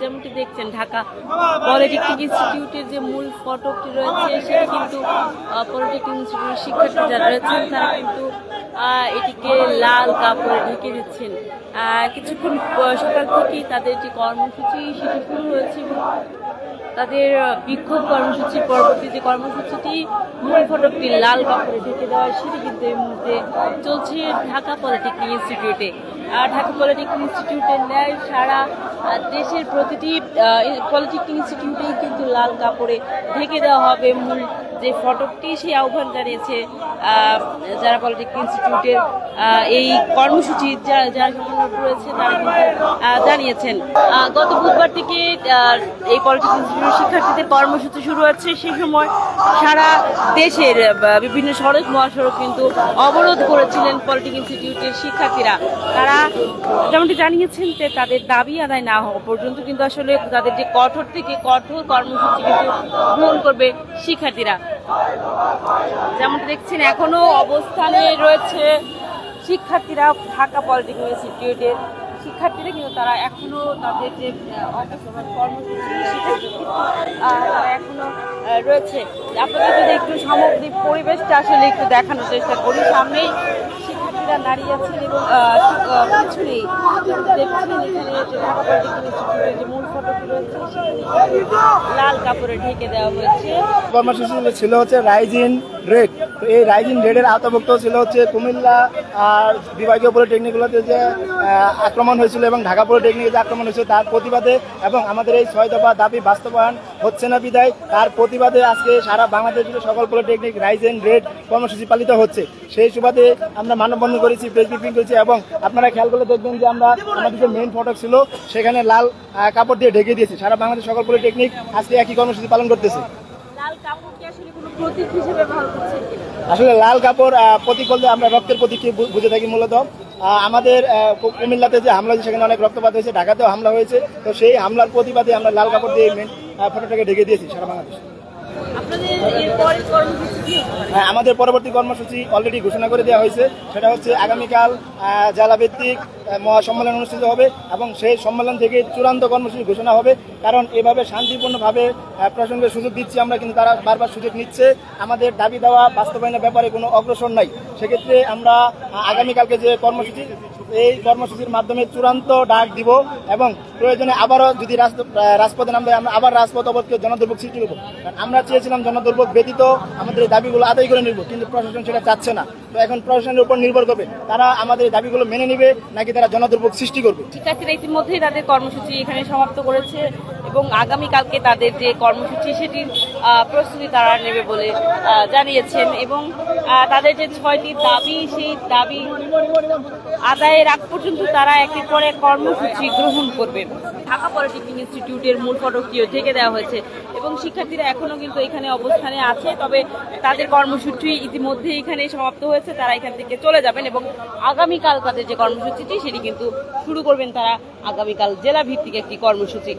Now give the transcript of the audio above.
যেমনটি দেখছেন ঢাকা পলিটেকনিক ইনস্টিটিউটের যে মূল ফটকটি রয়েছে সেটা কিন্তু পলিটেকনিক ইনস্টিটিউটের শিক্ষার্থী যারা রয়েছেন তারা কিন্তু এটিকে লাল কাপড়ে ঢেকে দিচ্ছেন। কিছুক্ষণ সকাল থেকেই তাদের যে কর্মসূচি সেটি শুরু হয়েছে এবং তাদের বিক্ষোভ কর্মসূচি পরবর্তী যে কর্মসূচিটি মূল ফটকটি লাল কাপড়ে ঢেকে দেওয়া সেটি কিন্তু এই মুহূর্তে চলছে ঢাকা পলিটেকনিক ইনস্টিটিউটে। ঢাকা পলিটেকনিক ইনস্টিটিউটের ন্যায় সারা দেশের প্রতিটি পলিটেকনিক ইনস্টিটিউটেই কিন্তু লাল কাপড়ে ঢেকে দেওয়া হবে মূল যে ফটকটি, সেই আহ্বান জানিয়েছে যারা পলিটেকনিক ইনস্টিটিউটের এই কর্মসূচি যারা সমন্বয় রয়েছে তারা কিন্তু জানিয়েছেন। গত বুধবার থেকে এই পলিটেকনিক ইনস্টিটিউটের শিক্ষার্থীদের কর্মসূচি শুরু হচ্ছে। সেই সময় সারা দেশের বিভিন্ন সড়ক মহাসড়ক কিন্তু অবরোধ করেছিলেন পলিটেকনিক ইনস্টিটিউটের শিক্ষার্থীরা। তারা যেমনটি জানিয়েছেন যে তাদের দাবি আদায় না হওয়া পর্যন্ত কিন্তু আসলে তাদের যে কঠোর থেকে কঠোর কর্মসূচি কিন্তু গ্রহণ করবে শিক্ষার্থীরা। যেমনটি দেখছেন এখনো অবস্থানে রয়েছে শিক্ষার্থীরা ঢাকা পলিটেকনিক ইনস্টিটিউটের শিক্ষার্থীরা, কিন্তু তারা এখনো তাদের যে অবস্থান কর্মসূচি সেটা তারা এখনো রয়েছে। আপনাদের যদি একটু সামগ্রিক পরিবেশটা আসলে একটু দেখানোর চেষ্টা করি। সামনেই শিক্ষার্থীরা দাঁড়িয়ে আছেন এবং পিছনেই দেখছেন এখানে ঢাকা পলিটেকনিক ইনস্টিটিউটের যে মূল ফটকটি রয়েছে লাল কাপড়ে ঢেকে দেওয়া হয়েছে। কর্মসূচি ছিল হচ্ছে রাইজিং রেড। তো এই রাইজিং রেডের আওতাভুক্ত ছিল হচ্ছে কুমিল্লা আর বিভাগীয় পলিটেকনিকগুলোতে যে আক্রমণ হয়েছিল এবং ঢাকা পলিটেকনিকে যে আক্রমণ হয়েছিল তার প্রতিবাদে এবং আমাদের এই 6 দফা দাবি বাস্তবায়ন হচ্ছে না বিদায় তার প্রতিবাদে আজকে সারা বাংলাদেশ জুড়ে সকল পলিটেকনিক রাইজিং রেড কর্মসূচি পালিত হচ্ছে। সেই সুবাদে আমরা মানববন্ধন করেছি, প্রেস ব্রিফিং করেছি এবং আপনারা খেয়াল করে দেখবেন যে আমরা আমাদের যে মেইন ফটক ছিল সেখানে লাল কাপড় দিয়ে ঢেকে দিয়েছি। সারা বাংলাদেশ সকল পলিটেকনিক আজকে একই কর্মসূচি পালন করতেছে। আসলে লাল কাপড় প্রতীক বলতে আমরা রক্তের প্রতীককে বুঝে থাকি মূলত। আমাদের কুমিল্লাতে যে হামলা হয়েছে সেখানে অনেক রক্তপাত হয়েছে, ঢাকাতেও হামলা হয়েছে, তো সেই হামলার প্রতিবাদে আমরা লাল কাপড় দিয়ে মেন ফটোটাকে ঢেকে দিয়েছি সারা বাংলাদেশ। আমাদের পরবর্তী কর্মসূচি অলরেডি ঘোষণা করে দেওয়া হয়েছে, সেটা হচ্ছে আগামীকাল জেলাভিত্তিক মহাসম্মেলন অনুষ্ঠিত হবে এবং সেই সম্মেলন থেকে চূড়ান্ত কর্মসূচি ঘোষণা হবে। কারণ এভাবে শান্তিপূর্ণভাবে প্রসঙ্গে সুযোগ দিচ্ছি আমরা, কিন্তু তারা বারবার সুযোগ নিচ্ছে, আমাদের দাবি দেওয়া বাস্তবায়নের ব্যাপারে কোনো অগ্রসর নাই। সেক্ষেত্রে আমরা আগামীকালকে যে কর্মসূচি এই কর্মসূচির মাধ্যমে চূড়ান্ত ডাক দিব এবং প্রয়োজনে আবারও যদি রাজপথে নামবে আমরা আবার রাজপথ অবরোধকে জনদুর্ভোগ সৃষ্টি করবো। কারণ আমরা চেয়েছিলাম জনদুর্ভোগ ব্যতীত আমাদের এই দাবিগুলো আদায় করে নিব, কিন্তু প্রশাসন সেটা চাচ্ছে না। তো এখন প্রশাসনের উপর নির্ভর করবে তারা আমাদের দাবিগুলো মেনে নিবে নাকি তারা জনদুর্ভোগ সৃষ্টি করবে। শিক্ষার্থীরা ইতিমধ্যেই তাদের কর্মসূচি এখানে সমাপ্ত করেছে এবং আগামীকালকে তাদের যে কর্মসূচি সেটির প্রস্তুতি তারা নেবে বলে জানিয়েছেন এবং তাদের যে 6টি দাবি সেই দাবি আদায়ের আগ পর্যন্ত তারা একের পর এক কর্মসূচি গ্রহণ করবে। ঢাকা পলিটেকনিক ইনস্টিটিউটের মূল ফটকটিও ঢেকে দেওয়া হয়েছে এবং শিক্ষার্থীরা এখনো কিন্তু এখানে অবস্থানে আছে, তবে তাদের কর্মসূচি ইতিমধ্যে এখানে সমাপ্ত হয়েছে, তারা এখান থেকে চলে যাবেন এবং আগামীকাল তাদের যে কর্মসূচিটি সেটি কিন্তু শুরু করবেন তারা আগামীকাল জেলা ভিত্তিক একটি কর্মসূচি।